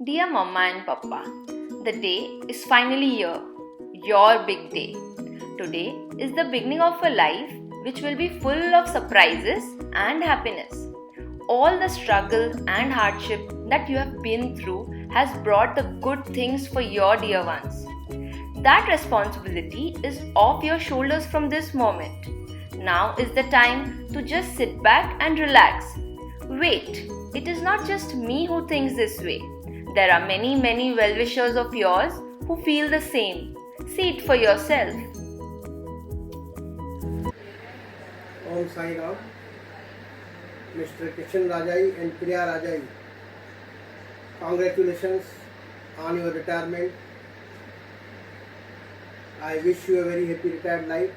Dear Mama and Papa, the day is finally here, your big day. Today is the beginning of a life which will be full of surprises and happiness. All the struggle and hardship that you have been through has brought the good things for your dear ones. That responsibility is off your shoulders from this moment. Now is the time to just sit back and relax. Wait, it is not just me who thinks this way. There are many well-wishers of yours who feel the same. See it for yourself. Om Sai Ram, Mr. Kishan Rajai and Priya Rajai, congratulations on your retirement. I wish you a very happy retired life.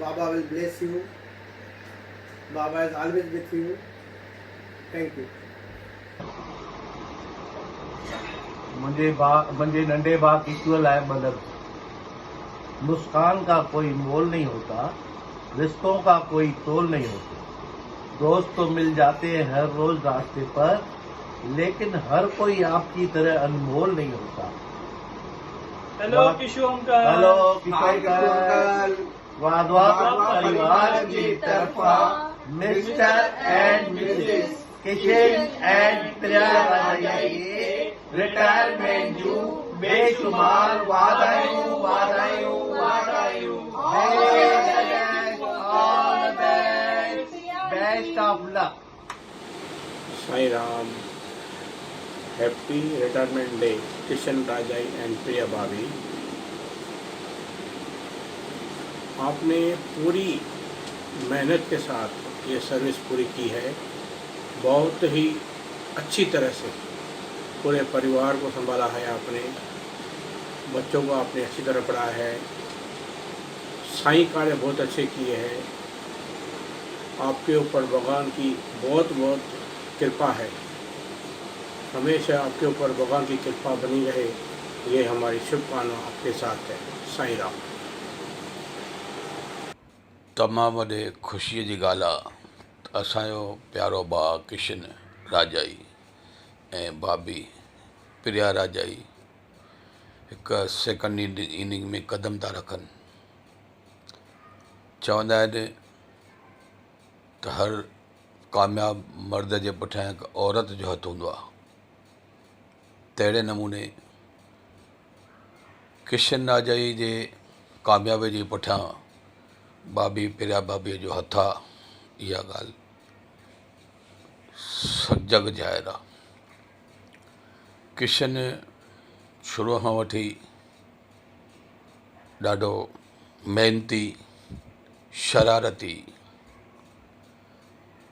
Baba will bless you. Baba is always with you. Thank you. मुझे नंढे भाउ equal आहे मदद। मुस्कान का कोई मोल नहीं होता, रिश्तों का कोई तोल नहीं होता। दोस्त तो मिल जाते हैं हर रोज रास्ते पर, लेकिन हर कोई आपकी तरह अनमोल नहीं होता। Hello Kishore uncle. Hello Kishore uncle. वादवाद परिवार की तरफा mister and Mrs Kishan and Priya Rajai retirement जू बेशुमार वाधायूं। All the best of luck. Sai Ram, happy retirement day Kishan Rajai and प्रिया भाभी। आपने पूरी मेहनत के साथ ये सर्विस पूरी की है। बहुत ही अच्छी तरह से पूरे परिवार को संभाला है आपने, बच्चों को आपने अच्छी तरह पढ़ाया है, साईं कार्य बहुत अच्छे किए हैं। आपके ऊपर भगवान की बहुत कृपा है। हमेशा आपके ऊपर भगवान की कृपा बनी रहे, ये हमारी शुभकामना आपके साथ है। साईं राम। तमामु वॾे ख़ुशीअ जी ॻाल्हि आहे त असांजो प्यारो भाउ किशन राजाई ऐं भाभी प्रिया राजाई हिकु सेकंड इनिंग में क़दम था रखनि। चवंदा आहिनि त हर कामयाब मर्द जे पुठियां हिकु औरत जो हथु हूंदो आहे। तहिड़े नमूने किशन राजाई जे कामयाबी जे पुठियां भाभी प्रिया भाभीअ जो हथु आहे। इहा ॻाल्हि जग ज़ाहिर आहे। किशन शुरूअ खां वठी ॾाढो महिनती, शरारती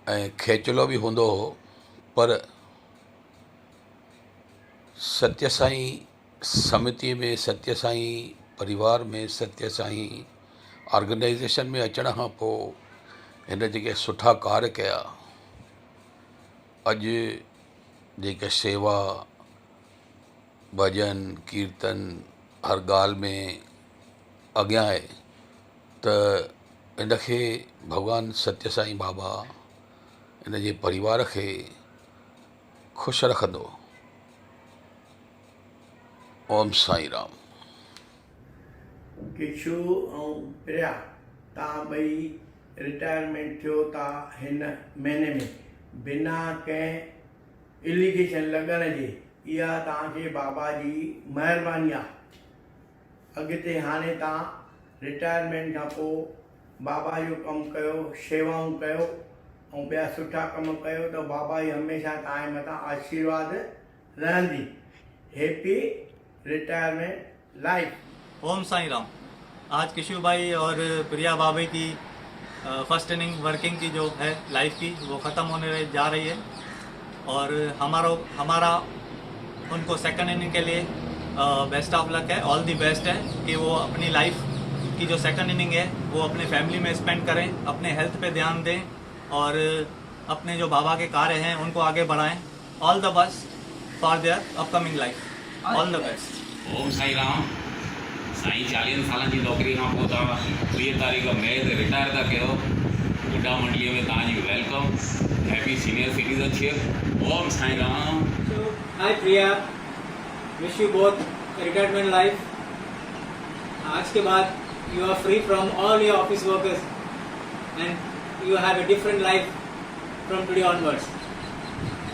ऐं खेचलो बि हूंदो हो, पर सत्य साईं समितीअ में, सत्य साईं परिवार में, सत्य साईं ऑर्गेनाइजेशन में अचण खां पोइ हिन जेके सुठा कार्य कया, अॼु जेके सेवा, भॼन, कीर्तन हर ॻाल्हि में अॻियां आहे, त इनखे भॻवानु सत्य साईं बाबा इन जे परिवार खे ख़ुशि रखंदो। ओम साईं राम। किशू ऐं प्रिया, तव्हां ॿई रिटायरमेंट थियो था हिन महीने में बिना कंहिं इलीगेशन लॻण जे। इहा तव्हांखे बाबा जी महिरबानी आहे। अॻिते हाणे तव्हां रिटायरमेंट खां पोइ बाबा जो कमु कयो, शेवाऊं कयो ऐं ॿिया सुठा कम कयो त बाबा जी हमेशह तव्हांजे मथां आशीर्वाद रहंदी। Happy retirement life. Om Sai Ram. आज किशोर भाई और प्रिया भाभी की फर्स्ट इनिंग वर्किंग की जो है लाइफ की, वो ख़त्म होने जा रही है और हमारा उनको सेकंड इनिंग के लिए बेस्ट ऑफ लक है। ऑल दी बेस्ट है कि वो अपनी लाइफ की जो सेकंड इनिंग है वो अपने फैमिली में स्पेंड करें, अपने हेल्थ पे ध्यान दें और अपने जो बाबा के कार्य हैं उनको आगे बढ़ाएं। All the best for their upcoming life. All the best. Om Sai Ram. Sai 40 साल की नौकरी खां पोइ तव्हां 20 तारीख़ मई ते रिटायर था कयो। गुड्डा मंडलीअ में तव्हांजी welcome. Happy senior citizenship. Om Sai Ram. Hi Priya, wish you both a retirement life. आज के बाद you are free from all your office workers and you have a different life from today onwards.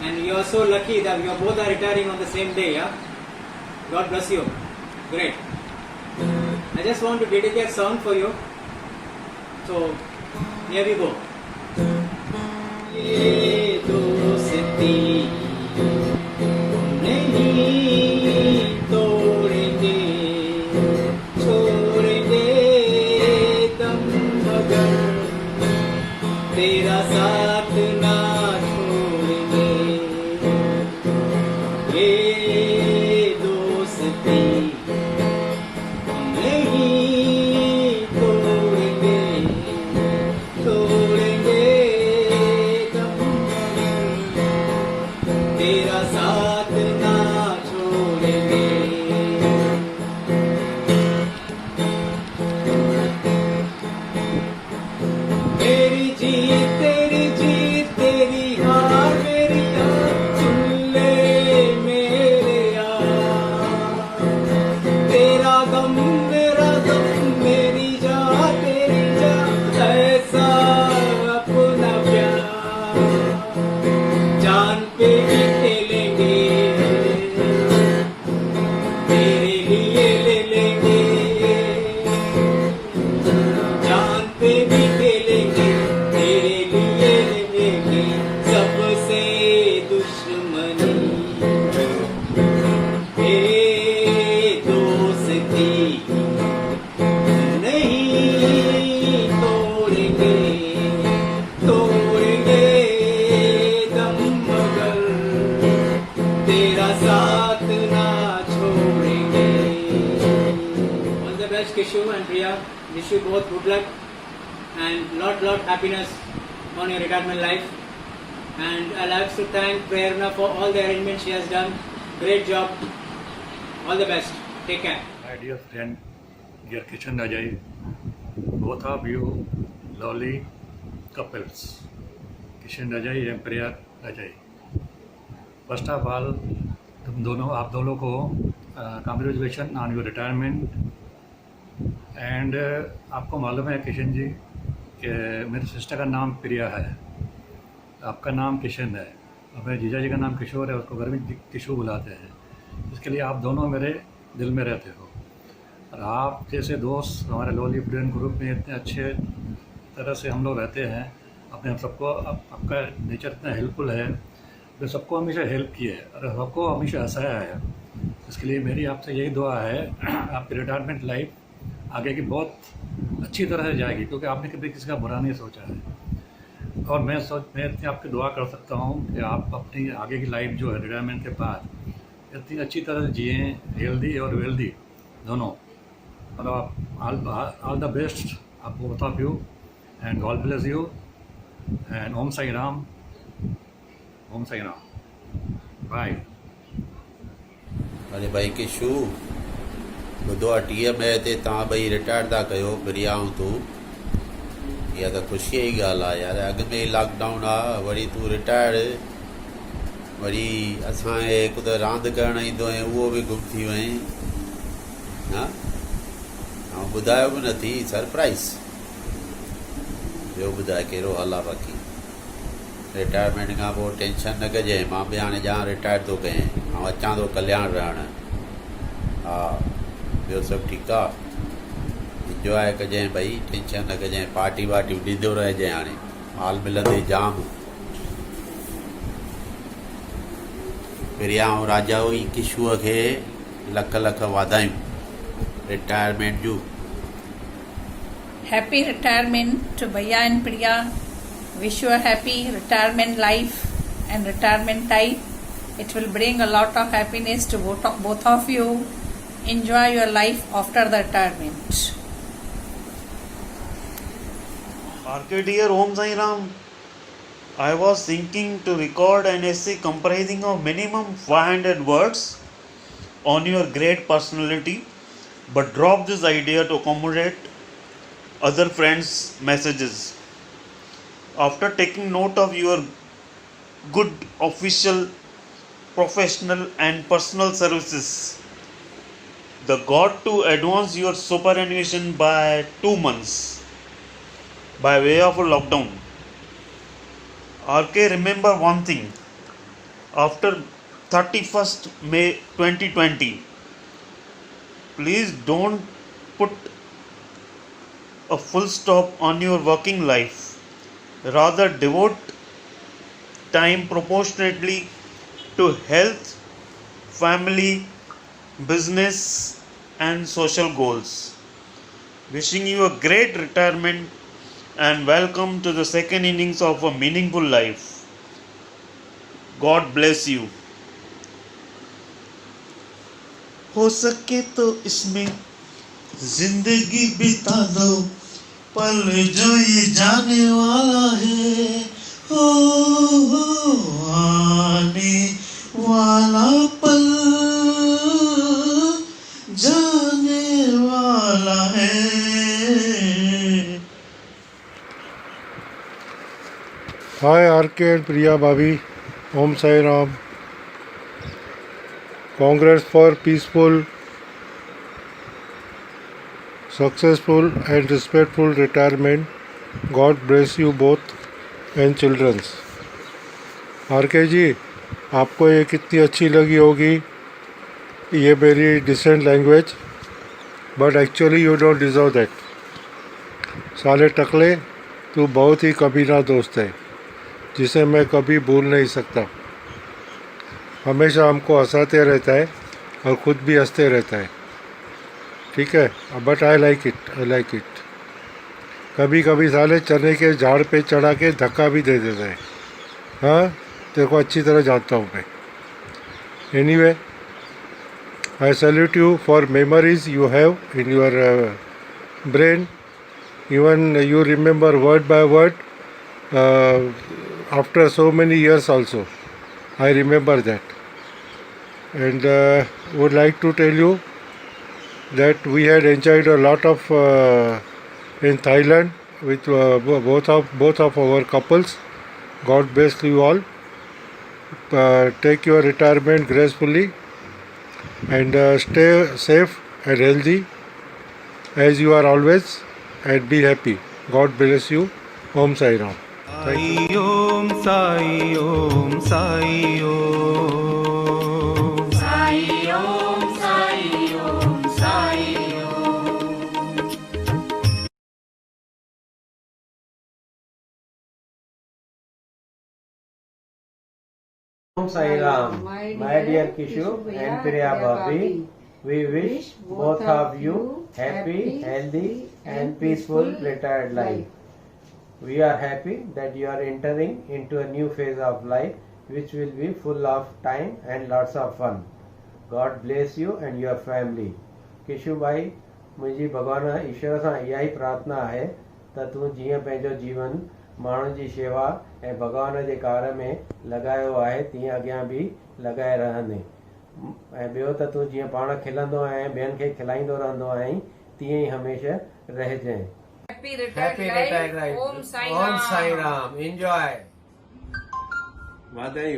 And you are so lucky that you both are retiring on the same day, yeah? God bless you. Great. I just want to dedicate a song for you. So, here we go. ये दोस्ती नहीं तोड़ेंगे, छोड़ेंगे दम मगर तेरा साथ ना छोड़ेंगे। ये दोस्ती नहीं तोड़ेंगे, तोड़ेंगे दम मगर तेरा साथ ना छोड़ेंगे। मेरी जीत तेरी हार मेरी हार, सुन ले मेरे यार। तेरा गम मेरा गम, मेरी जान तेरी जान, ऐसा अपना प्यार जान पे भी खेलेंगे, तेरे लिए ले लेंगे, जान पे भी खेलेंगे, तेरे लिए ले लेंगे सबसे दुश्मनी। ये दोस्ती नहीं तोड़ेंगे, तोड़ेंगे दम मगर तेरा साथ ना छोड़ेंगे। All the best, Kishu and Priya. Wish you both good luck and lot happiness on your retirement life. And I like to thank Prerna for all the arrangements she has done. Great job. All the best. Take care. My dear friend, dear Kishan Rajai, both of you lovely couples, Kishan Rajai and Priya Rajai. First of all, आप दोनों को congratulations on your retirement. And आपको मालूम है किशन जी कि मेरी sister का नाम प्रिया है, आपका नाम किशन है और मेरे जीजा जी का नाम किशोर है, उसको घर में किशु बुलाते हैं। इसके लिए आप दोनों मेरे दिल में रहते हो और आप जैसे दोस्त हमारे लोली फ्रेंड ग्रुप में इतने अच्छे तरह से हम लोग रहते हैं। अपने सबको आपका नेचर इतना हेल्पफुल है, जो सबको हमेशा हेल्प किए है और सबको हमेशा हंसाया है। इसके लिए मेरी आपसे यही दुआ है आपकी रिटायरमेंट लाइफ आगे की बहुत अच्छी तरह से जाएगी, क्योंकि आपने कभी किसी का बुरा नहीं सोचा है। और मैं इतनी आपकी दुआ कर सकता हूँ कि आप अपनी आगे की लाइफ जो है रिटायरमेंट के बाद इतनी अच्छी तरह से जिए, हेल्दी और वेल्दी दोनों। और आप ऑल द बेस्ट आप both of you and God bless you and Om Sai Ram, Om Sai Ram, bye. अरे भाई किशू ॿुधो आहे 30 मई ते तव्हां ॿई रिटायर था कयो, प्रिया ऐं तूं। इहा त ख़ुशीअ जी ॻाल्हि आहे यार। अॻ में ई लॉकडाउन आहे, वरी तूं रिटायर, वरी असांखे हिकु त रांदि करणु ईंदो ऐं उहो बि गुम थी वई हा। ऐं ॿुधायो बि नथी, सरप्राइज़। ॿियो ॿुधाए कहिड़ो हाल आहे? बाक़ी रिटायरमेंट खां पोइ टेंशन न कजांइ, मां बि हाणे जाम रिटायर थो कयां ऐं अचां थो कल्याण रहणु। हा ॿियो सभु ठीकु आहे, इंजॉय कजांइ भई, टेंशन न कजांइ, पार्टी वार्टियूं ॾींदो रहिजांइ, हाणे हाल मिलंदे जाम। प्रिया ऐं राजा हुई किशूअ खे लख लख वाधायूं रिटायरमेंट जूं। Happy retirement to Bhaiya and Priya. Wish you a happy retirement life and retirement time. It will bring a lot of happiness to both of you. Enjoy your life after the retirement. Dear Om Sai Ram, I was thinking to record an essay comprising of minimum 500 words on your great personality, but dropped this idea to accommodate other friends' messages. After taking note of your good official professional and personal services. The God to advance your superannuation by 2 months by way of a lockdown. RK, remember one thing. After 31st May 2020, please don't put a full stop on your working life. Rather devote time proportionately to health, family, business and social goals. Wishing you a great retirement and welcome to the second innings of a meaningful life. God bless you. हो सके तो इसमें जिंदगी बिता दो, पल जो ये जाने वाला है, हो आने वाला पल जाने वाला है. Hi RK and Priya Bhabhi, Om Sai Ram. Congrats for peaceful, successful and respectful retirement. God bless you both and children. RK जी, आपको ये कितनी अच्छी लगी होगी ये मेरी decent language, but actually you don't deserve that. साले टकले, तू बहुत ही कमीना दोस्त है जिसे मैं कभी भूल नहीं सकता. हमेशा हमको हंसाते रहता है और ख़ुद भी हंसते रहता है. ठीक है, बट आई लाइक इट. कभी कभी साले चने के झाड़ पे चढ़ा के धक्का भी दे देता है. हाँ, तेरे को अच्छी तरह जानता हूँ मैं. Anyway, I salute you for memories you have in your brain. Even you remember word by word after so many years also. I remember that. And would like to tell you that we had enjoyed a lot of in Thailand with both of our couples. God bless you all. Take your retirement gracefully and stay safe and healthy as you are always, and be happy. God bless you. Om Sai Ram. Sai Om Sai Om Sai Om Sai Om Sai Om Sai Om Sai Ram, my dear Kishu and Priya Bhabhi, we wish both of you happy, healthy and peaceful retired life. We are happy that you are entering into a new phase of life which will be full of time and lots of fun. God bless you and your family. किशु भाई, मुंहिंजी भॻवान ईश्वर सां इहा ई प्रार्थना आहे त तूं जीअं पंहिंजो जीवन माण्हुनि जी शेवा ऐं भॻवान जे कार्य में लॻायो आहे तीअं अॻियां बि लॻाए रहंदे. ऐं ॿियो त तूं जीअं पाण खिलंदो ऐं ॿियनि खे खिलाईंदो रहंदो आहीं तीअं ई हमेशह रहिजांइ. Happy retired life. Om Sai Ram. Enjoy. वाधाई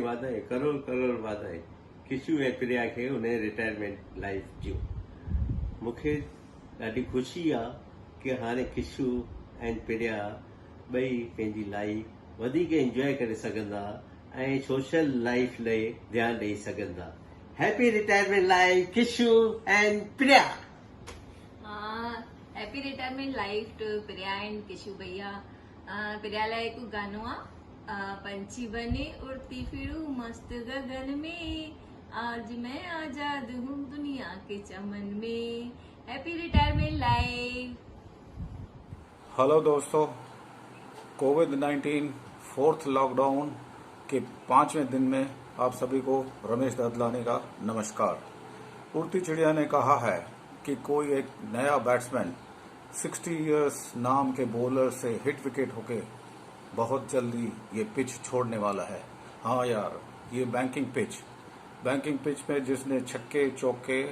crore वाधाई Kishu ऐं प्रिया खे उन रिटायरमेंट लाइफ जूं. मूंखे ॾाढी ख़ुशी आहे कि हाणे किशू ऐं प्रिया ॿई पंहिंजी लाइफ वधीक एंजॉय करे सघंदा ऐं सोशल लाइफ लाइ ध्यानु ॾेई सघंदा. Happy retirement life Kishu and Priya. Happy retirement life to Priya and Kishu भैया. प्रिया लाइ हिकु गानो आहे, पंछी बने उड़ती फिरूं मस्त गगन में, आज मैं आजाद हूँ दुनिया के चमन में. Happy retirement life. हेलो दोस्तों, कोविड-19 फोर्थ लॉकडाउन के 5वें दिन में आप सभी को रमेश ददलानी का नमस्कार. उड़ती चिड़िया ने कहा है कि कोई एक नया बैट्समैन 60 इयर्स नाम के बॉलर से हिट विकेट होके बहुत जल्दी ये पिच छोड़ने वाला है. हाँ यार, ये बैंकिंग पिच में जिसने छक्के चौके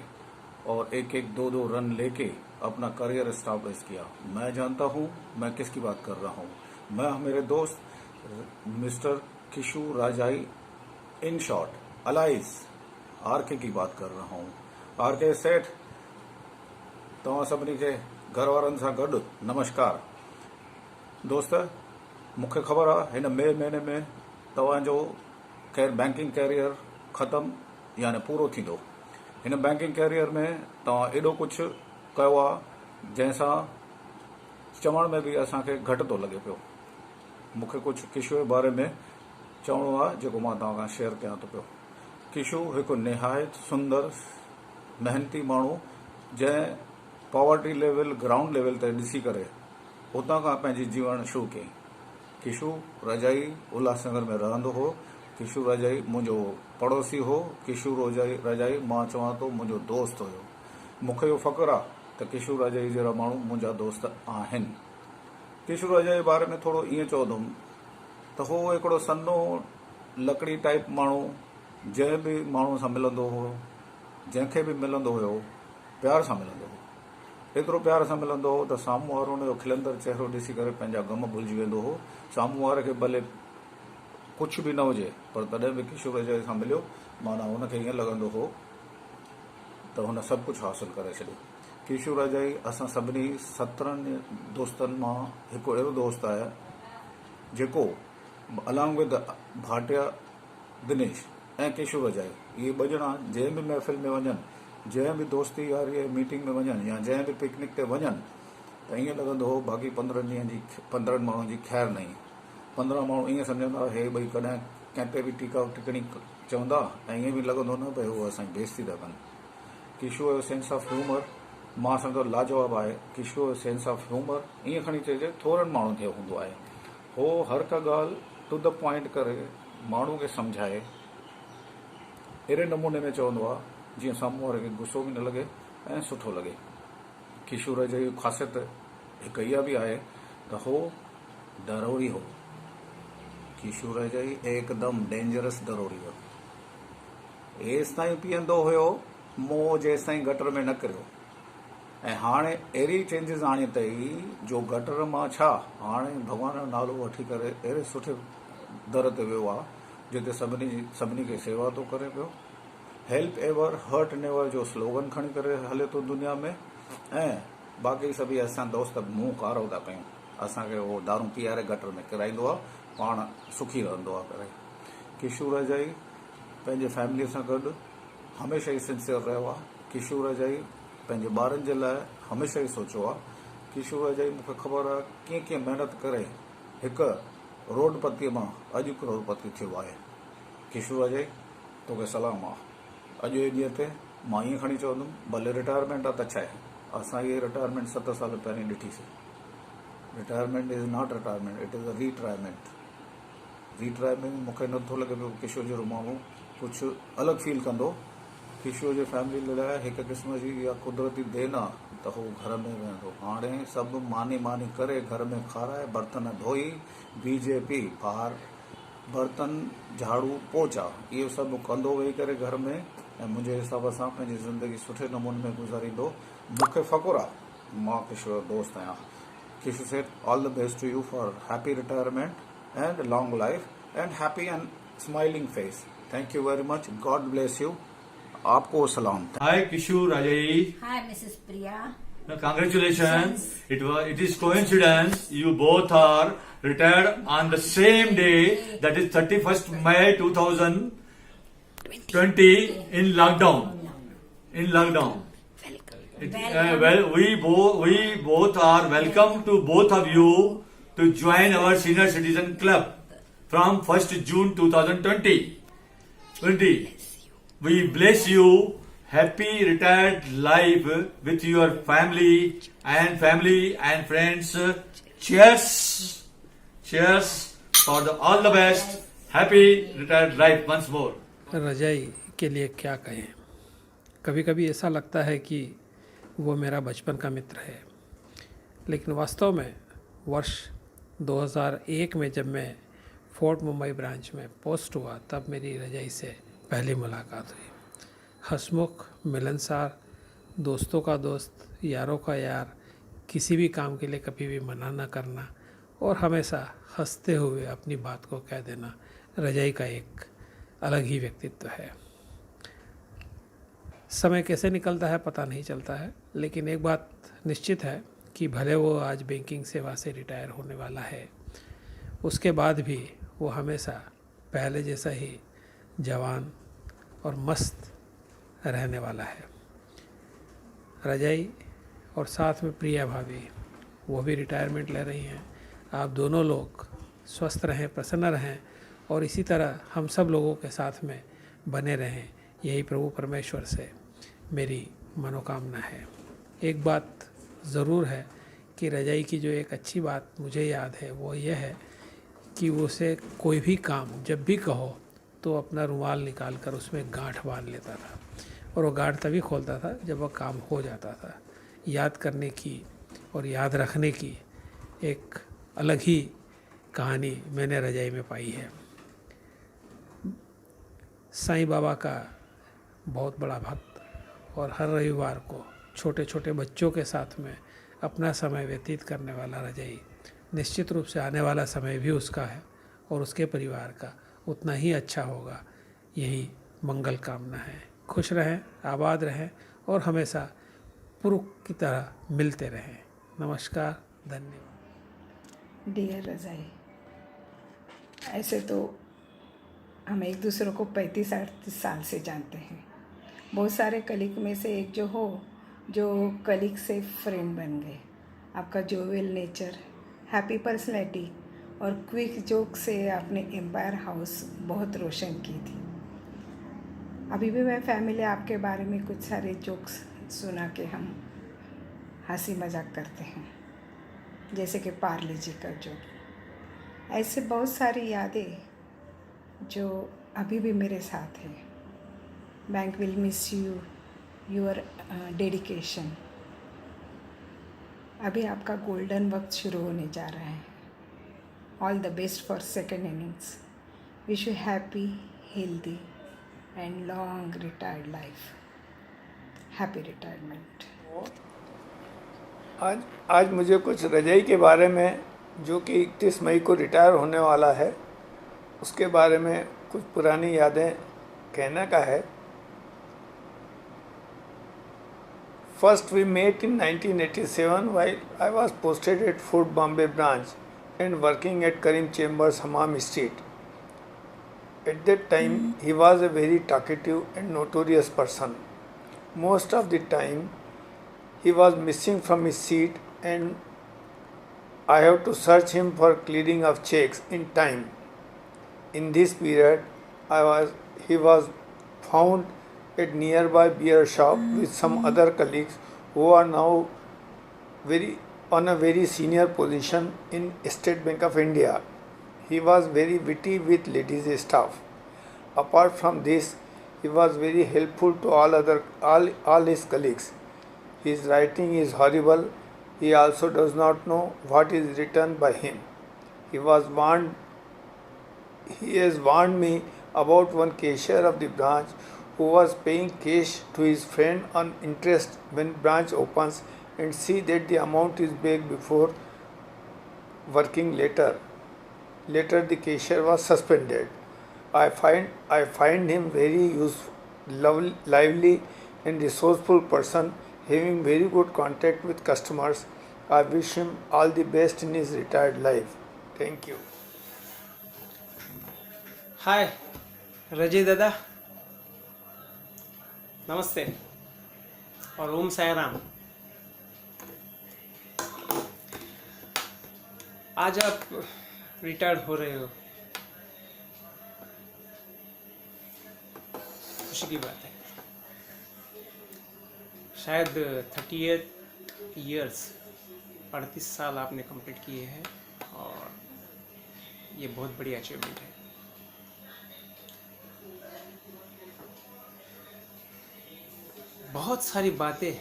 और एक 2 रन लेके अपना करियर एस्टैब्लिश किया, मैं जानता हूँ मैं किसकी बात कर रहा हूँ. मैं मेरे दोस्त mister Kishu Rajai, in short allies R K की बात कर रहा हूँ। आरके सेठ तव्हां सभिनी खे घर वारनि सां गॾु नमस्कार। दोस्त, मूंखे ख़बर आहे हिन मई महीने में तव्हांजो खैर बैंकिंग कैरियर ख़तमु यानी पूरो थींदो। हिन बैंकिंग कैरियर में तव्हां एॾो कुझु कयो आहे जंहिंसां चवण में बि असांखे घटि थो लॻे पियो। मूंखे कुझु किशू जे बारे में चवणो आहे जेको मां तव्हां खां शेयर कयां थो पियो। किशू हिकु निहायत सुंदर मेहनती माण्हू जंहिं पॉवर्टी लेवल ग्राउंड लेवल ते ॾिसी करे उतां खां पंहिंजी जीवन शुरू कयईं। किशू रजाई उल्हासनगर में रहंदो हो। किशू रजाई मुंहिंजो पड़ोसी हो। किशू रजाई मां चवां थो मुंहिंजो दोस्त हुयो। मूंखे इहो फ़ख़्रु आहे त किशू रजाई जहिड़ा माण्हू मुंहिंजा दोस्त आहिनि। किशू रजाई जे बारे में थोरो ईअं चवंदुमि त हो हिकिड़ो सन्नो लकड़ी टाइप माण्हू जंहिं बि माण्हू सां मिलंदो हो, जंहिंखे बि मिलंदो हुयो प्यार सां मिलंदो हो। एतिरो प्यार सां मिलंदो हो त साम्हूं वारो हुनजो खिलंदड़ चहिरो ॾिसी करे पंहिंजा गम भुलिजी वेंदो हो। साम्हूं वारे खे भले कुझु बि न हुजे पर तॾहिं बि किशोर रजाई सां मिलियो माना हुनखे ईअं लॻंदो हो त हुन सभु कुझु हासिलु करे छॾियो। किशोर रजाई असां सभिनी 17 दोस्तनि मां हिकु अहिड़ो दोस्त आहे जेको अलॉन्ग विद भाटिया दिनेश ऐं किशोर रजाई इहे ॿ ॼणा जंहिं बि महफ़िल में वञनि, जंहिं बि दोस्ती यारी मीटिंग में वञनि या जंहिं बि पिकनिक ते वञनि त ईअं लॻंदो हो बाक़ी 15 माण्हुनि जी ख़ैर नहीं। 15 माण्हू ईअं सम्झंदा हे भई कॾहिं कंहिं ते बि टीका टिकणी चवंदा ऐं ईअं बि लॻंदो न भई उहे असांजी बेइज़ती था कनि। किशोर जो सेंस ऑफ ह्यूमर मां सम्झो लाजवाब आहे। किशोर जो सेंस ऑफ ह्यूमर ईअं खणी चइजे थोरनि माण्हुनि खे हूंदो आहे। हो हर का ॻाल्हि टू द पॉइंट करे माण्हू खे सम्झाए अहिड़े नमूने में चवंदो आहे जीअं साम्हूं वारे खे गुस्सो बि न लॻे ऐं सुठो लॻे। किशोर जी ख़ासियत हिकु इहा बि आहे त हो डरोरी हो। किशोर जी एकदम डेंजरस डरोरी हो। हेसि ताईं पीअंदो हुयो मोह जेसि ताईं गटर में न किरियो ऐं हाणे अहिड़ी चेंजिस आणी अथई जो गटर मां छा हाणे भॻवान जो नालो वठी करे अहिड़े सुठे दर ते वियो आहे जिते सभिनी खे सेवा थो करे पियो। हेल्प एवर हर्ट नेवर जो स्लोगन खणी करे हले थो दुनिया में ऐं बाक़ी सभई असां दोस्त मुंहुं कारो था कयूं। असांखे उहो दारू पीआरे गटर में किराईंदो आहे, पाण सुखी रहंदो आहे करे। किशोर रजाई पंहिंजे फैमिलीअ सां गॾु हमेशह ई सिंसियर रहियो आहे। किशोर रजाई पंहिंजे ॿारनि जे लाइ हमेशह ई सोचियो आहे। किशोर रजाई मूंखे ख़बर आहे कीअं कीअं महिनत करे हिकु रोडपतीअ मां अॼु करोड़पति थियो आहे। किशोर रजाई तोखे सलाम आहे। अॼु जे ॾींहं ते मां ईअं खणी चवंदुमि भले रिटायरमेंट आहे त छा आहे, असां इहे रिटायरमेंट 7 साल पहिरीं ॾिठीसीं। Retirement is not retirement, it is a retirement मूंखे नथो लॻे पियो किशोर जहिड़ो माण्हू कुझु अलॻि फील कंदो। किशोर जे फैमिली लाइ हिकु क़िस्म जी इहा कुदरती देन आहे त हू घर में रहंदो। हाणे सभु मानी करे घर में खाराए बर्तन धोई बीजेपी ॿाहिरि बर्तन झाड़ू पोचा इहो सभु कंदो वेही करे घर में ऐं मुंहिंजे हिसाब सां पंहिंजी ज़िंदगी सुठे नमूने में गुज़ारींदो। मूंखे फ़ख़ुरु आहे मां किशोर दोस्त आहियां। Kishore Seth all the best to you for happy retirement and long life and happy and smiling face. Thank you very much, God bless you. आपको सलाम। Hi Kishu Rajai. Hi Mrs. Priya. Congratulations. It is coincidence you both are retired on the same day, that is 31st May 2020 in lockdown. Well, we both are welcome to both of you to join our senior citizen club from 1st June 2020. We bless you happy retired life with your family and friends. Cheers for all the best. Happy retired life once more. रजाई के लिए क्या कहें। कभी कभी ऐसा लगता है कि वो मेरा बचपन का मित्र है, लेकिन वास्तव में वर्ष 2001 में जब मैं फोर्ट मुंबई ब्रांच में पोस्ट हुआ तब मेरी रजाई से पहली मुलाकात हुई। हंसमुख, मिलनसार, दोस्तों का दोस्त, यारों का यार, किसी भी काम के लिए कभी भी मना न करना और हमेशा हंसते हुए अपनी बात को कह देना रजाई का एक अलग ही व्यक्तित्व है। समय कैसे निकलता है पता नहीं चलता है, लेकिन एक बात निश्चित है कि भले वो आज बैंकिंग सेवा से रिटायर होने वाला है, उसके बाद भी वो हमेशा पहले जैसा ही जवान और मस्त रहने वाला है। रजाई और साथ में प्रिया भाभी, वो भी रिटायरमेंट ले रही हैं। आप दोनों लोग स्वस्थ रहें, प्रसन्न रहें और इसी तरह हम सब लोगों के साथ में बने रहें, यही प्रभु परमेश्वर से मेरी मनोकामना है। एक बात ज़रूर है कि रजाई की जो एक अच्छी बात मुझे याद है वो ये है कि उसे कोई भी काम जब भी कहो तो अपना रुमाल निकाल कर उसमें गांठ बांध लेता था, और वो गांठ तभी खोलता था जब वह काम हो जाता था। याद करने की और याद रखने की एक अलग ही कहानी मैंने रजाई में पाई है। साईं बाबा का बहुत बड़ा भक्त और हर रविवार को छोटे छोटे बच्चों के साथ में अपना समय व्यतीत करने वाला रजाई, निश्चित रूप से आने वाला समय भी उसका है और उसके परिवार का उतना ही अच्छा होगा, यही मंगल कामना है। खुश रहें, आबाद रहें और हमेशा पूर्व की तरह मिलते रहें। नमस्कार, धन्यवाद। डियर रजाई, ऐसे तो हम एक दूसरे को 35-38 साल से जानते हैं। बहुत सारे कलीग में से एक जो कलीग से फ्रेंड बन गए। आपका जोवियल नेचर, हैप्पी पर्सनैलिटी और क्विक जोक से आपने एम्पायर हाउस बहुत रोशन की थी। अभी भी मैं फैमिली आपके बारे में कुछ सारे जोक्स सुना के हम हंसी मजाक करते हैं, जैसे कि पार्ले जी का जोक। ऐसे बहुत सारी यादें जो अभी भी मेरे साथ हैं। Bank will miss you, your dedication. अभी आपका गोल्डन वक्त शुरू होने जा रहा है। All the best for second innings. Wish you happy, healthy and long retired life. Happy retirement. आज मुझे कुछ रजाई के बारे में, जो कि 31 मई को रिटायर होने वाला है, उसके बारे में कुछ पुरानी यादें कहने का है। First we met in 1987 while I was posted at Fort Bombay branch and working at Karim Chambers, Hammam Street. At that time, he was a very talkative and notorious person. Most of the time, he was missing from his seat and I have to search him for clearing of checks in time. In this period, he was found at nearby beer shop with some other colleagues who are now on a very senior position in State Bank of India. He was very witty with ladies staff. Apart from this, he was very helpful to all his colleagues. His writing is horrible. He also does not know what is written by him. He has warned me about one cashier of the branch who was paying cash to his friend on interest when branch opens and see that the amount is back before working later. Later the cashier was suspended. I find him very useful, lively and resourceful person, having very good contact with customers. I wish him all the best in his retired life. Thank you. हाय रजय दादा, नमस्ते और ओम साई राम। आज आप retired हो रहे हो, खुशी की बात है। शायद 38 ईयर्स, 38 साल आपने कंप्लीट किए हैं और ये बहुत बड़ी अचीवमेंट है। बहुत सारी बातें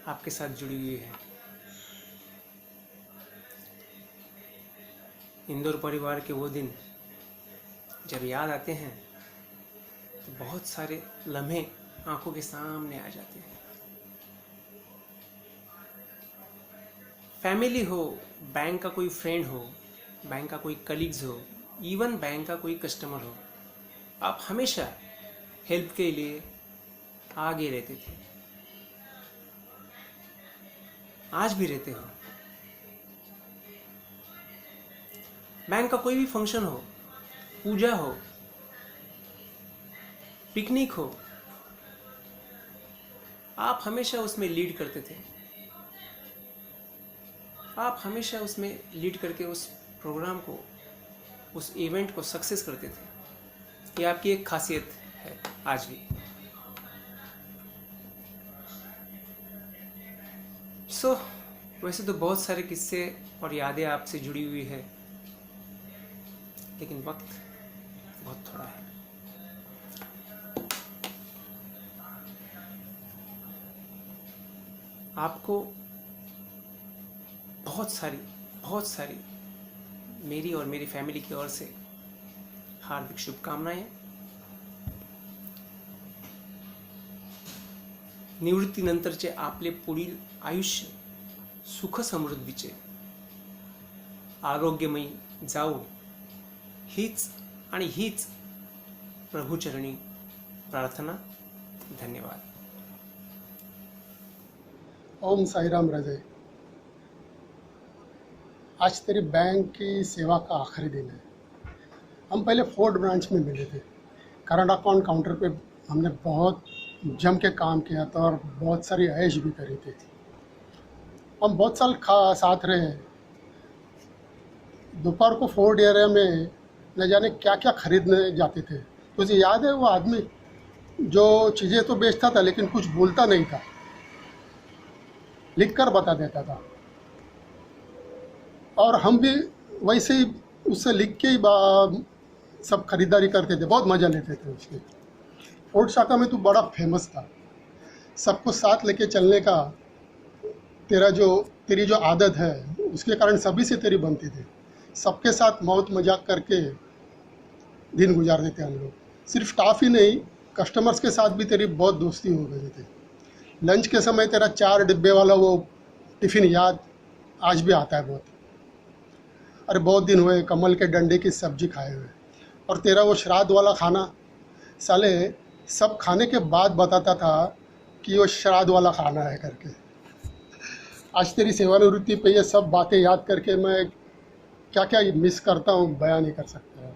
आपके साथ जुड़ी हुई हैं। इंदौर परिवार के वो दिन जब याद आते हैं तो बहुत सारे लम्हे आंखों के सामने आ जाते हैं। फैमिली हो, बैंक का कोई फ्रेंड हो, बैंक का कोई कलीग्स हो, इवन बैंक का कोई कस्टमर हो, आप हमेशा हेल्प के लिए आगे रहते थे, आज भी रहते हो। बैंक का कोई भी फंक्शन हो, पूजा हो, पिकनिक हो, आप हमेशा उसमें लीड करते थे। आप हमेशा उसमें लीड करके उस प्रोग्राम को, उस इवेंट को सक्सेस करते थे। ये आपकी एक खासियत है आज भी। वैसे तो बहुत सारे किस्से और यादें आपसे जुड़ी हुई है, लेकिन वक्त बहुत थोड़ा है। आपको बहुत सारी मेरी और मेरी फैमिली की ओर से हार्दिक शुभकामनाएं। निवृत्तीनंतरचे आपले पुढील आयुष्य सुख समृद्धीचे, आरोग्यमयी जाओ, हीच प्रभुचरणी प्रार्थना। धन्यवाद। ओम साई राम राजय। आज तेरी बैंक की सेवा का आखिरी दिन है। हम पहले फोर्ट ब्रांच में मिले थे। करंट अकाउंट काउंटर पे हमने बहुत जम के काम किया था और बहुत सारी ऐश भी करी थी। हम बहुत साल साथ रहे। दोपहर को फोर्ट एरिया में न जाने क्या क्या खरीदने जाते थे। तुझे याद है वो आदमी जो चीज़ें तो बेचता था लेकिन कुछ बोलता नहीं था, लिख कर बता देता था। और हम भी वैसे ही उससे लिख के ही सब खरीदारी करते थे, बहुत मज़ा लेते थे उसके। फोर्ट शाखा में तू बड़ा फेमस था। सबको साथ लेके चलने का तेरी जो आदत है उसके कारण सभी से तेरी बनती थी। सबके साथ मौत मजाक करके दिन गुजारते थे हम लोग। सिर्फ स्टाफ ही नहीं, कस्टमर्स के साथ भी तेरी बहुत दोस्ती हो गई थी। लंच के समय तेरा 4 डिब्बे वाला वो टिफ़िन याद आज भी आता है बहुत। अरे बहुत दिन हुए कमल के डंडे की सब्जी खाए हुए। और तेरा वो श्राद्ध वाला खाना, साले सब खाने के बाद बताता था कि वो श्राद्ध वाला खाना है करके। आज तेरी सेवानिवृत्ति पे ये सब बातें याद करके मैं क्या क्या मिस करता हूँ बयान नहीं कर सकता।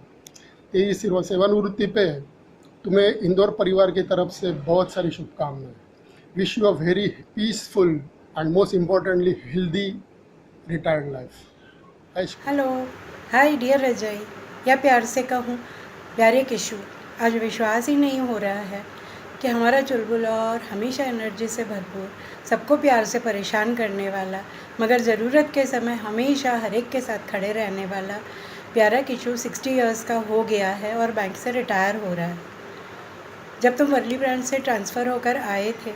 तेरी सेवानिवृत्ति पे तुम्हें इंदौर परिवार की तरफ से बहुत सारी शुभकामनाएं। Wish you a very peaceful and most importantly healthy retired life. Hello, hi dear Ajay, या प्यार से कहूँ प्यारे किशु। आज विश्वास ही नहीं हो रहा है कि हमारा चुलबुला और हमेशा एनर्जी से भरपूर, सबको प्यार से परेशान करने वाला, मगर ज़रूरत के समय हमेशा हर एक के साथ खड़े रहने वाला प्यारा किशु 60 इयर्स का हो गया है और बैंक से रिटायर हो रहा है। जब तुम वर्ली ब्रांच से ट्रांसफ़र होकर आए थे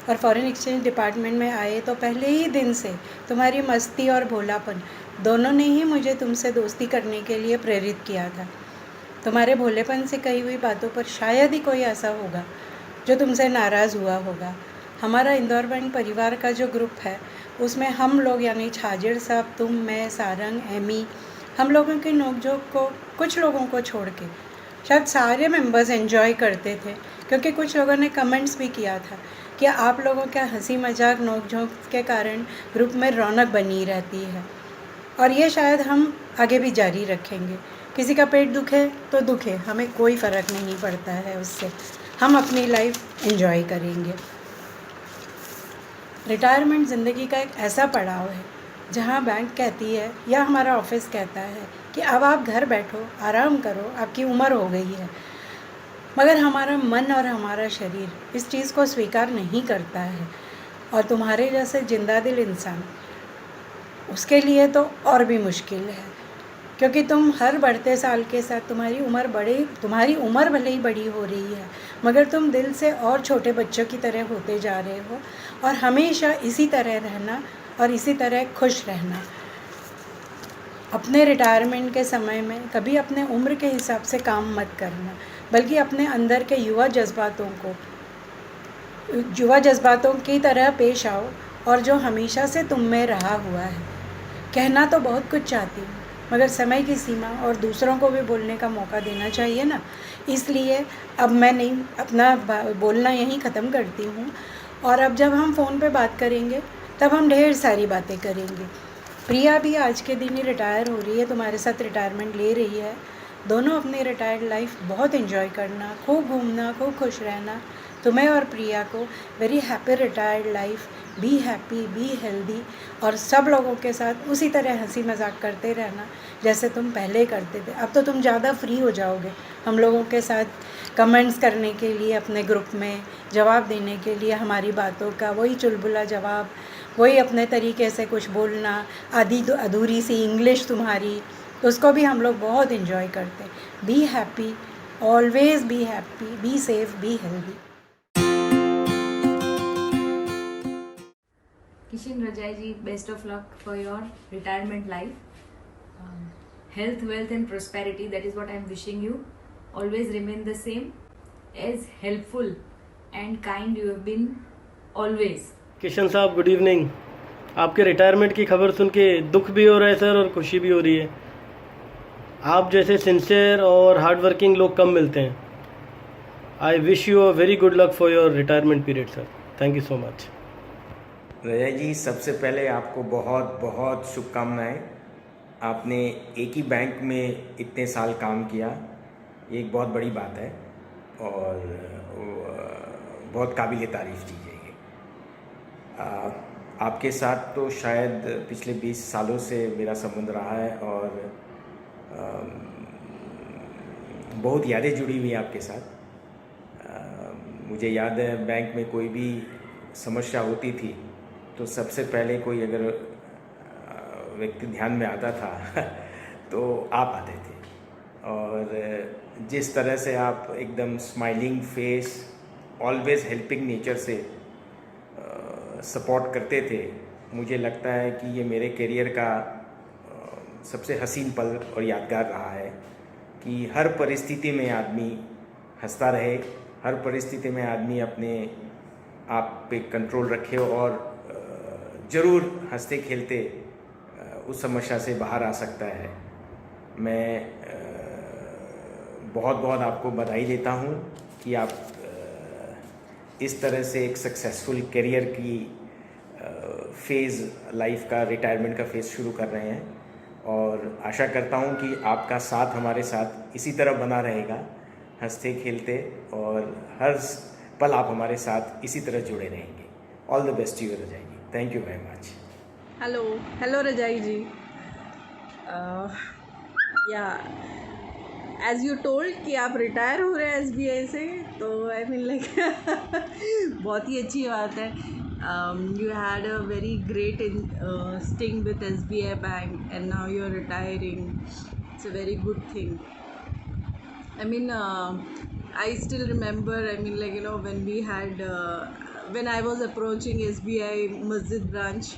और फॉरेन एक्सचेंज डिपार्टमेंट में आए तो पहले ही दिन से तुम्हारी मस्ती और भोलापन दोनों ने ही मुझे तुमसे दोस्ती करने के लिए प्रेरित किया था। तुम्हारे भोलेपन से कही हुई बातों पर शायद ही कोई ऐसा होगा जो तुमसे नाराज़ हुआ होगा। हमारा इंदौर बैंक परिवार का जो ग्रुप है उसमें हम लोग यानी छाजिर साहब, तुम, मैं, सारंग, एमी, हम लोगों की नोकझोंक को कुछ लोगों को छोड़ के शायद सारे मेंबर्स एंजॉय करते थे, क्योंकि कुछ लोगों ने कमेंट्स भी किया था कि आप लोगों के हंसी मजाक नोकझोंक के कारण ग्रुप में रौनक बनी रहती है और ये शायद हम आगे भी जारी रखेंगे। किसी का पेट दुखे तो दुखे, हमें कोई फ़र्क नहीं पड़ता है उससे, हम अपनी लाइफ एंजॉय करेंगे। रिटायरमेंट ज़िंदगी का एक ऐसा पड़ाव है जहाँ बैंक कहती है या हमारा ऑफिस कहता है कि अब आप घर बैठो, आराम करो, आपकी उम्र हो गई है, मगर हमारा मन और हमारा शरीर इस चीज़ को स्वीकार नहीं करता है। और तुम्हारे जैसे जिंदा दिल इंसान, उसके लिए तो और भी मुश्किल है, क्योंकि तुम हर बढ़ते साल के साथ तुम्हारी उम्र भले ही बड़ी हो रही है, मगर तुम दिल से और छोटे बच्चों की तरह होते जा रहे हो। और हमेशा इसी तरह रहना और इसी तरह खुश रहना। अपने रिटायरमेंट के समय में कभी अपने उम्र के हिसाब से काम मत करना, बल्कि अपने अंदर के युवा जज्बातों की तरह पेश आओ और जो हमेशा से तुम में रहा हुआ है। कहना तो बहुत कुछ चाहती हूँ, मगर समय की सीमा और दूसरों को भी बोलने का मौका देना चाहिए ना, इसलिए अब मैं नहीं अपना बोलना यहीं ख़त्म करती हूँ। और अब जब हम फ़ोन पे बात करेंगे तब हम ढेर सारी बातें करेंगे। प्रिया भी आज के दिन ही रिटायर हो रही है, तुम्हारे साथ रिटायरमेंट ले रही है। दोनों अपनी रिटायर्ड लाइफ बहुत एंजॉय करना, खूब घूमना, खूब खुश रहना। तुम्हें और प्रिया को very happy retired life, be happy, be healthy, और सब लोगों के साथ उसी तरह हंसी मजाक करते रहना जैसे तुम पहले करते थे। अब तो तुम ज़्यादा फ्री हो जाओगे हम लोगों के साथ कमेंट्स करने के लिए, अपने ग्रुप में जवाब देने के लिए हमारी बातों का, वही चुलबुला जवाब, वही अपने तरीके से कुछ बोलना, आधी अधूरी सी इंग्लिश तुम्हारी, उसको भी हम लोग बहुत इन्जॉय करते हैं। Be happy, always be happy, be safe, be healthy. Kishan Rajai ji, best of luck for your retirement life. Health, wealth and prosperity, that is what I am wishing you. Always remain the same, as helpful and kind you have been always. Kishan साहब good evening. आपके retirement की खबर सुन के दुख भी हो रहा है सर और खुशी भी हो रही है। आप जैसे सिंसियर और हार्ड वर्किंग लोग कम मिलते हैं। I wish you a very good luck for your retirement period sir. Thank you so much. Rajai ji, सबसे पहले आपको बहुत बहुत शुभकामनाएं। आपने एक ही बैंक में इतने साल काम किया, ये एक बहुत बड़ी बात है और बहुत काबिल तारीफ़ चीज़ है ये। आपके साथ तो शायद पिछले 20 सालों से मेरा संबंध रहा है और बहुत यादें जुड़ी हुई हैं आपके साथ। मुझे याद है बैंक में कोई भी समस्या होती थी तो सबसे पहले कोई अगर व्यक्ति ध्यान में आता था तो आप आते थे, और जिस तरह से आप एकदम smiling face, always helping nature से सपोर्ट करते थे, मुझे लगता है कि ये मेरे करियर का सबसे हसीन पल और यादगार रहा है कि हर परिस्थिति में आदमी हंसता रहे, हर परिस्थिति में आदमी अपने आप पे कंट्रोल रखे और ज़रूर हंसते खेलते उस समस्या से बाहर आ सकता है। मैं बहुत बहुत आपको बधाई देता हूँ कि आप इस तरह से एक सक्सेसफुल करियर की फेज़, लाइफ का, रिटायरमेंट का फेज़ शुरू कर रहे हैं, और आशा करता हूँ कि आपका साथ हमारे साथ इसी तरह बना रहेगा, हंसते खेलते, और हर पल आप हमारे साथ इसी तरह जुड़े रहेंगे। All the best you Rajai ji. Thank you very much. Hello Rajai ji. या एज यू टोल्ड कि आप रिटायर हो रहे हैं SBI से, तो आई मीन लाइक बहुत ही अच्छी बात है। You had a very great stint with SBI bank and now you are retiring. It's a very good thing. I mean, I still remember, I mean, like, you know, when we had, when I was approaching SBI Masjid branch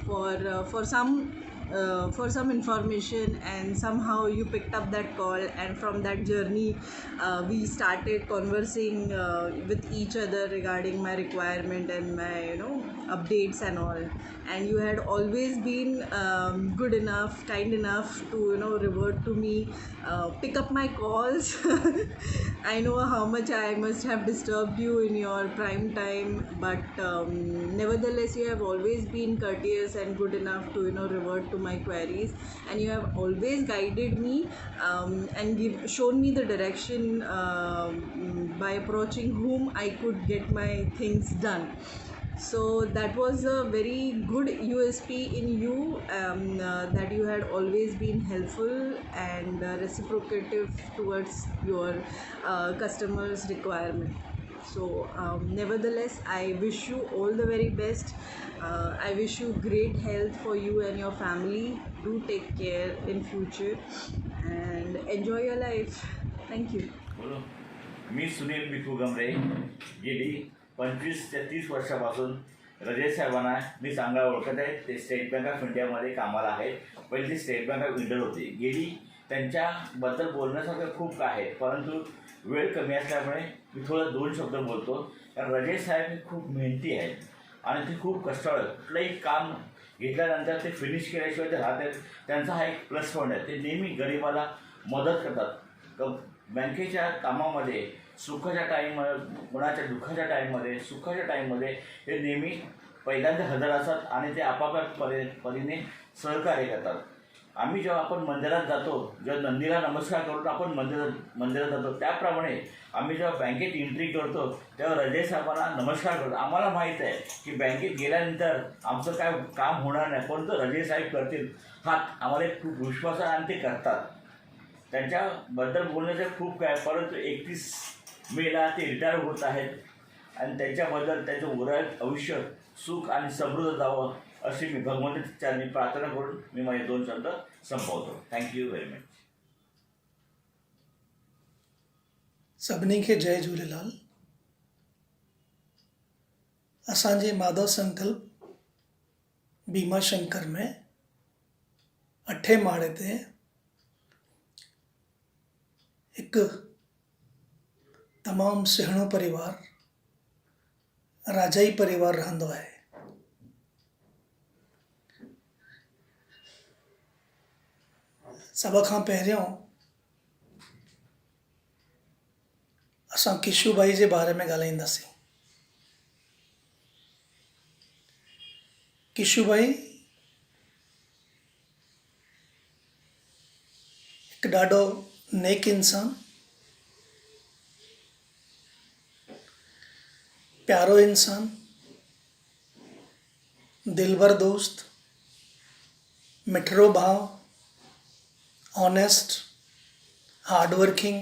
for some information, and somehow you picked up that call, and from that journey we started conversing with each other regarding my requirement and my, you know, updates and all. And you had always been good enough, kind enough to, you know, revert to me, pick up my calls. I know how much I must have disturbed you in your prime time, but nevertheless you have always been courteous and good enough to, you know, revert to my queries, and you have always guided me and shown me the direction by approaching whom I could get my things done. So that was a very good USP in you, that you had always been helpful and reciprocative towards your customers' requirement. So nevertheless, I wish you all the very best. I wish you great health for you and your family. Do take care in future and enjoy your life. Thank you. मी सुनील मिठू गमरे, गेली 25 ते 30 वर्षापासून रजय साहेबांना मी चांगला ओळखत आहे। ते state bank of इंडियामध्ये कामाला आहेत। पहिले ते स्टेट बँक ऑफ इंडिया होते। गेली त्यांच्याबद्दल बोलण्यासारखं खूप आहे, परंतु वेळ कमी असल्यामुळे मी थोडं 2 शब्द बोलतो। कारण रजय साहेब खूप मेहनती आहेत आणि ते खूप कष्टाळू आहेत. कुठलंही काम घेतल्यानंतर ते फिनिश केल्याशिवाय ते राहतात. त्यांचा हा एक प्लस पॉईंट आहे. ते नेहमी गरिबाला मदत करतात. बँकेच्या कामामध्ये सुखाच्या टाईम, कोणाच्या दुःखाच्या टाईममध्ये, सुखाच्या टाईममध्ये ते नेहमी पहिल्यांदा हजर असतात आणि ते आपापल्या परीने सहकार्य करतात. आम्ही जेव्हा आपण मंदिरात जातो, जेव्हा नंदीला नमस्कार करून आपण मंदिरात जातो, त्याप्रमाणे आम्ही जेव्हा बँकेत एंट्री करतो तेव्हा रजय साहेबांना नमस्कार करतो. आम्हाला माहीत आहे की बँकेत गेल्यानंतर आमचं काय काम होणार नाही, परंतु रजय साहेब करतील हा आम्हाला एक खूप विश्वास आहे आणि ते करतात. त्यांच्याबद्दल बोलण्याचं खूप काय, परंतु 31 मेला ते रिटायर होत आहेत आणि त्यांच्याबद्दल त्यांचं उर्वरित आयुष्य सुख आणि समृद्ध जावं अशी मी भगवंताच्या चरणी प्रार्थना करून मी माझे 2 शब्द संपवतो. Thank you very much. सभिनी खे जय झूलेलाल. असांजे माधव संकल्प भीमाशंकर में 8 माड़े ते एक तमाम सुहिणो परिवार, राजाई परिवार रहंदो आहे. सभ खां पहिरियों असां किशूबाई जे बारे में ॻाल्हाईंदासीं. किशूबाई हिकु ॾाढो नेक इंसान, प्यारो इंसान, दिलबर दोस्त, मिठड़ो भाव, honest, hardworking,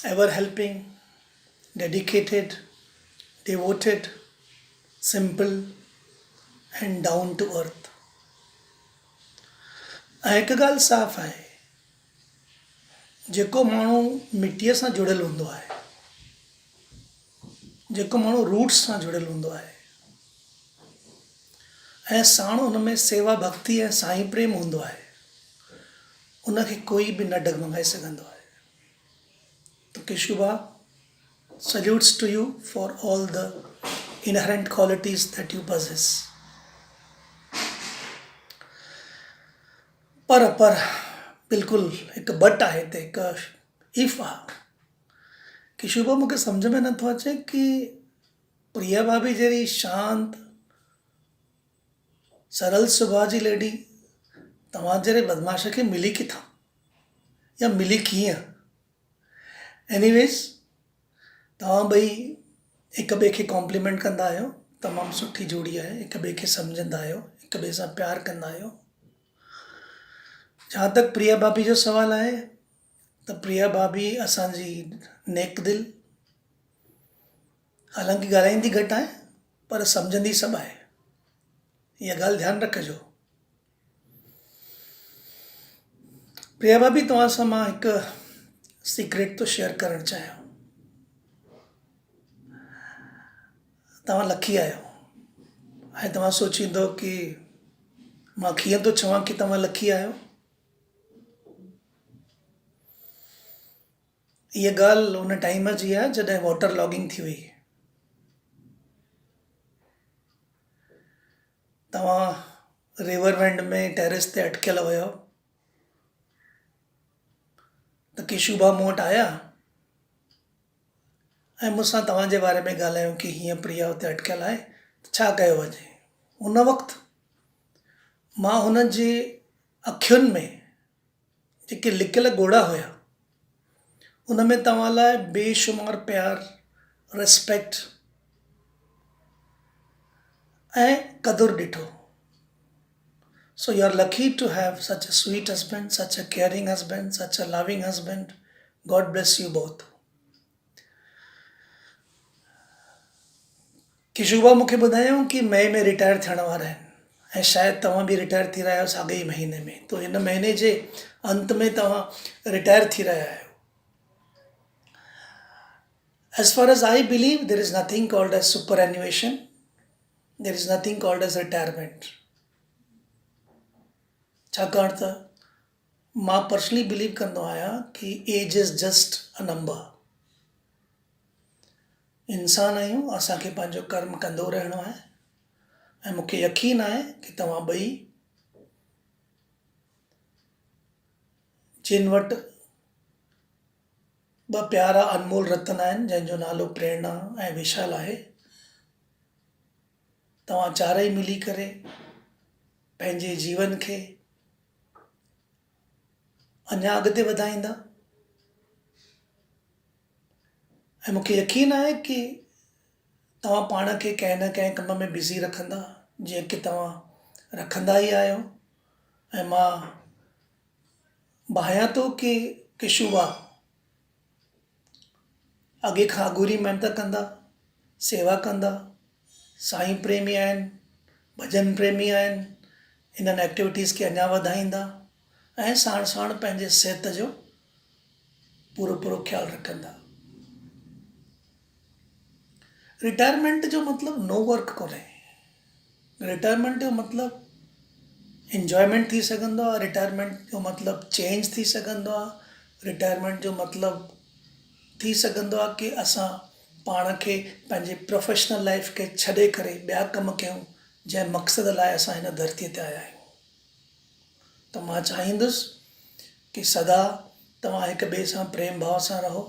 ever helping, dedicated, devoted, simple and down to earth. ऐं हिकु ॻाल्हि साफ़ आहे, जेको माण्हू मिटीअ सां जुड़ियल हूंदो आहे, जेको माण्हू रूट्स सां जुड़ियल हूंदो आहे ऐं साण हुन में सेवा भक्ति ऐं साईं प्रेम हूंदो आहे, उनखे कोई बि न डगमगाए सघंदो आहे. तो Kishuba salutes to you for all the inherent qualities that you possess. पर बिल्कुल हिकु बट आहे ते हिकु इफ़ आहे. किशुबा मूंखे सम्झ में नथो अचे कि प्रिया भाभी जहिड़ी शांत सरल सुभाउ जी लेडी तव्हां जहिड़े बदमाश खे मिली किथां या मिली कीअं. एनीवेज़, तव्हां ॿई हिक ॿिए खे कॉम्प्लीमेंट कंदा आहियो, तमामु सुठी जोड़ी आहे, हिक ॿिए खे सम्झंदा आहियो, हिक ॿिए सां प्यार कंदा आहियो. जहाँ तक प्रिया भाभी जो सवाल आहे त प्रिया भाभी असांजी नेक दिल, हालांकि ॻाल्हाईंदी घटि आहे पर सम्झंदी सभु आहे. इहा ॻाल्हि ध्यानु रखिजो. प्रिया भाभी, तव्हां सां मां हिकु सीक्रेट तो शेयर करणु चाहियां. तव्हां लकी आहियो ऐं तव्हां सोचींदो कि मां कीअं थो चवां कि तव्हां लकी आहियो. इहा ॻाल्हि हुन टाइम जी आहे जॾहिं वाटर लॉगिंग थी हुई. तव्हां रिवर वेंड में टेरेस ते अटकियल हुयो त किशुबा मूं वटि आया ऐं मूंसां तव्हांजे बारे में ॻाल्हायूं कि हीअं प्रिया हुते अटकियल आहे, छा कयो वञे. उन वक़्तु मां हुन जे अखियुनि में जेके लिकियल ॻोढ़ा हुया उन में तव्हां लाइ बेशुमार प्यार, रिस्पेक्ट ऐं क़दुरु ॾिठो. So you are lucky to have such a sweet husband, such a caring husband, such a loving husband. God bless you both. किशुबा मूंखे ॿुधायो कि मई में रिटायर थियण वारा आहिनि ऐं शायदि तव्हां बि रिटायर थी रहिया आहियो साॻे ई महीने में. तो हिन महीने जे अंत में तव्हां रिटायर थी रहिया आहियो. As far as I believe, there is nothing called as superannuation. There is nothing called as retirement. छाकाणि त मां पर्सनली बिलीव कंदो आहियां कि age is just a number. इंसान आहियूं, असांखे पंहिंजो कर्म कंदो रहणो आहे ऐं मूंखे यकीन आहे कि तव्हां ॿई जिन वटि ॿ प्यारा अनमोल रतन आहिनि जंहिंजो नालो प्रेरणा ऐं विशाल आहे, तव्हां चारई मिली करे पंहिंजे जीवन खे अञा अॻिते वधाईंदा ऐं मूंखे यकीन आहे कि तव्हां पाण खे कंहिं न कंहिं कम में बिज़ी रखंदा, जीअं कि तव्हां रखंदा ई आहियो। ऐं मां भायां थो कि किशुबा अॻे खां अघूरी महिनत कंदा, सेवा कंदा, साईं प्रेमी आहिनि, भॼन प्रेमी आहिनि, इन्हनि एक्टिविटीज़ खे अञा वधाईंदा ऐं साण साण पंहिंजे सिहत जो पूरो पूरो ख़्यालु रखंदा। रिटायरमेंट जो मतिलबु नो वर्क कोन्हे। रिटायरमेंट जो मतिलबु इंजॉयमेंट थी सघंदो आहे, रिटायरमेंट जो मतिलबु चेंज थी सघंदो आहे, रिटायरमेंट जो मतिलबु थी सघंदो आहे कि असां पाण खे पंहिंजे प्रोफेशनल लाइफ खे छॾे करे ॿिया कम कयूं जंहिं मक़सद लाइ असां हिन धरतीअ ते आया आहियूं। त मां चाहींदुसि कि सदा तव्हां हिक ॿिए सां प्रेम भाव सां रहो,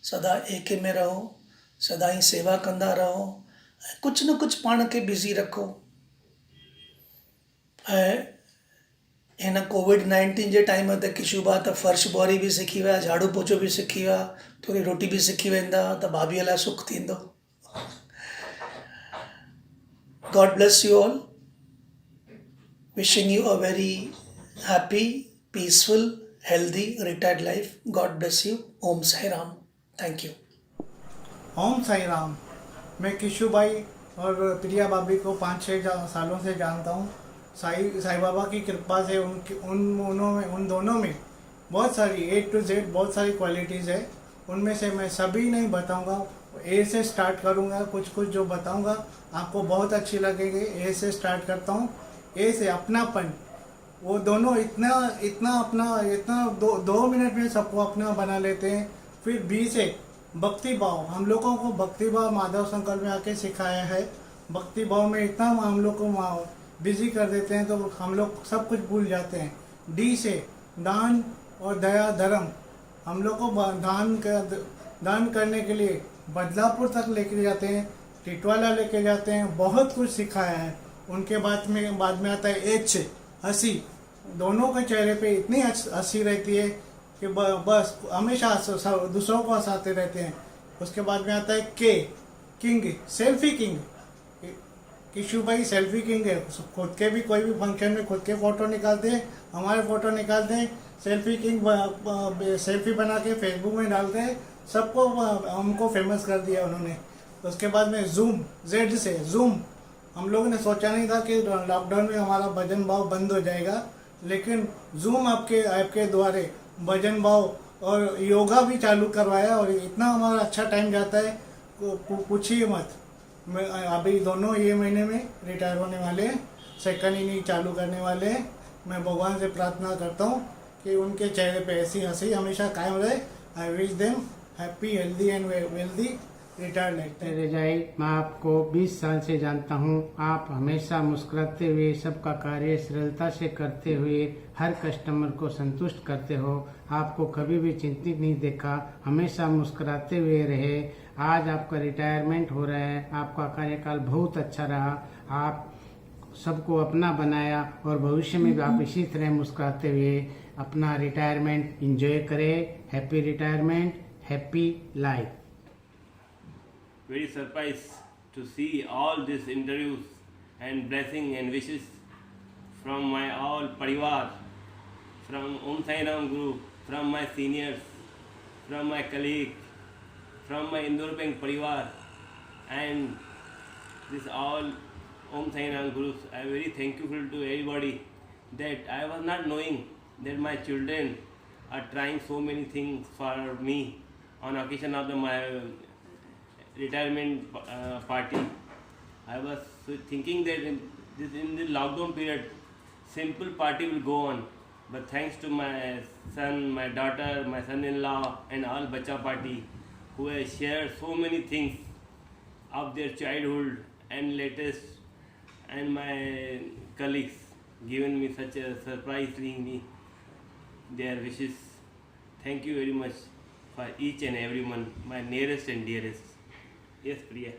सदा एके में रहो, सदा ई सेवा कंदा रहो ऐं कुझु न कुझु पाण खे बिज़ी रखो। ऐं हिन कोविड-19 जे टाइम ते किशुबा त फर्श बुआरी बि सिखी विया, झाड़ू पोछो बि सिखी विया, थोरी रोटी बि सिखी वेंदा त भाभीअ लाइ सुख थींदो। God bless you all, wishing you a very happy, peaceful, healthy retired life. God bless you. Om Sai Ram. Thank you. Om Sai Ram. मैं किशु भाई और प्रिया भाभी को 5-6 सालों से जानता हूँ। साई बाबा की कृपा से उन दोनों में बहुत सारी A to Z बहुत सारी क्वालिटीज़ है। उनमें से मैं सभी नहीं बताऊंगा, A से स्टार्ट करूंगा। कुछ कुछ जो बताऊंगा आपको बहुत अच्छी लगेगी। A से स्टार्ट करता हूँ। A से अपनापन, वो दोनों इतना 2 मिनट में सबको अपना बना लेते हैं। फिर B से भक्ति भाव, हम लोगों को भक्ति भाव माधव संकल्प में आके सिखाया है। भक्ति भाव में इतना हम लोग को बिजी कर देते हैं तो हम लोग सब कुछ भूल जाते हैं। D से दान और दया धर्म, हम लोग को दान करने के लिए बदलापुर तक लेके जाते हैं, टिटवाला लेके जाते हैं, बहुत कुछ सिखाया है। उनके बाद में आता है H, हंसी। दोनों के चेहरे पे इतनी हंसी रहती है कि बस हमेशा दूसरों को हंसाते रहते हैं। उसके बाद में आता है K, किंग, सेल्फी किंग। किशु भाई सेल्फी किंग है। खुद के भी कोई भी फंक्शन में खुद के फ़ोटो निकालते हैं, हमारे फ़ोटो निकालते हैं, सेल्फी किंग सेल्फी बना के फेसबुक में डालते हैं। सबको हमको फेमस कर दिया उन्होंने। उसके बाद में जूम, Z से जूम। हम लोगों ने सोचा नहीं था कि लॉकडाउन में हमारा भजन भाव बंद हो जाएगा, लेकिन जूम आपके ऐप के द्वारे भजन भाव और योगा भी चालू करवाया और इतना हमारा अच्छा टाइम जाता है पूछिए मत। मैं अभी दोनों ये महीने में रिटायर होने वाले हैं, सेकंड इनिंग चालू करने वाले हैं। मैं भगवान से प्रार्थना करता हूँ कि उनके चेहरे पे ऐसी हंसी हमेशा कायम रहे। I wish them happy, healthy and wealthy retired life. रजाई, मैं आपको 20 साल से जानता हूँ। आप हमेशा मुस्कुराते हुए सबका कार्य सरलता से करते हुए हर कस्टमर को संतुष्ट करते हो। आपको कभी भी चिंतित नहीं देखा, हमेशा मुस्कुराते हुए रहे। आज आपका रिटायरमेंट हो रहा है, आपका कार्यकाल बहुत अच्छा रहा। आप सबको अपना बनाया और भविष्य में भी आप इसी तरह मुस्कुराते हुए अपना रिटायरमेंट एंजॉय करें। Happy retirement, happy life. Very surprised to see all these interviews and blessing and wishes from my all parivar, from Om Sai Ram group, from my seniors, from my colleague, from my Indore Bank parivar, and this all Om Sai Ram groups. I am very thankful to everybody that I was not knowing that my children are trying so many things for me on occasion of my retirement party. I was thinking that in the lockdown period, simple party will go on. But thanks to my son, my daughter, my son-in-law and all Bacha party who have shared so many things of their childhood and latest, and my colleagues given me such a surprise, telling me their wishes. Thank you very much for each and everyone, my nearest and dearest. Yes, Priya.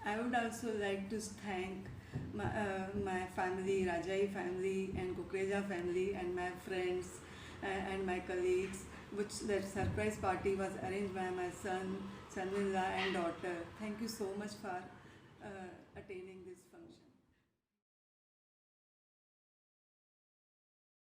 I would also like to thank my family, Rajai family and Kukreja family and my friends and my colleagues, which that surprise party was arranged by my son-in-law and daughter. Thank you so much for attending this function.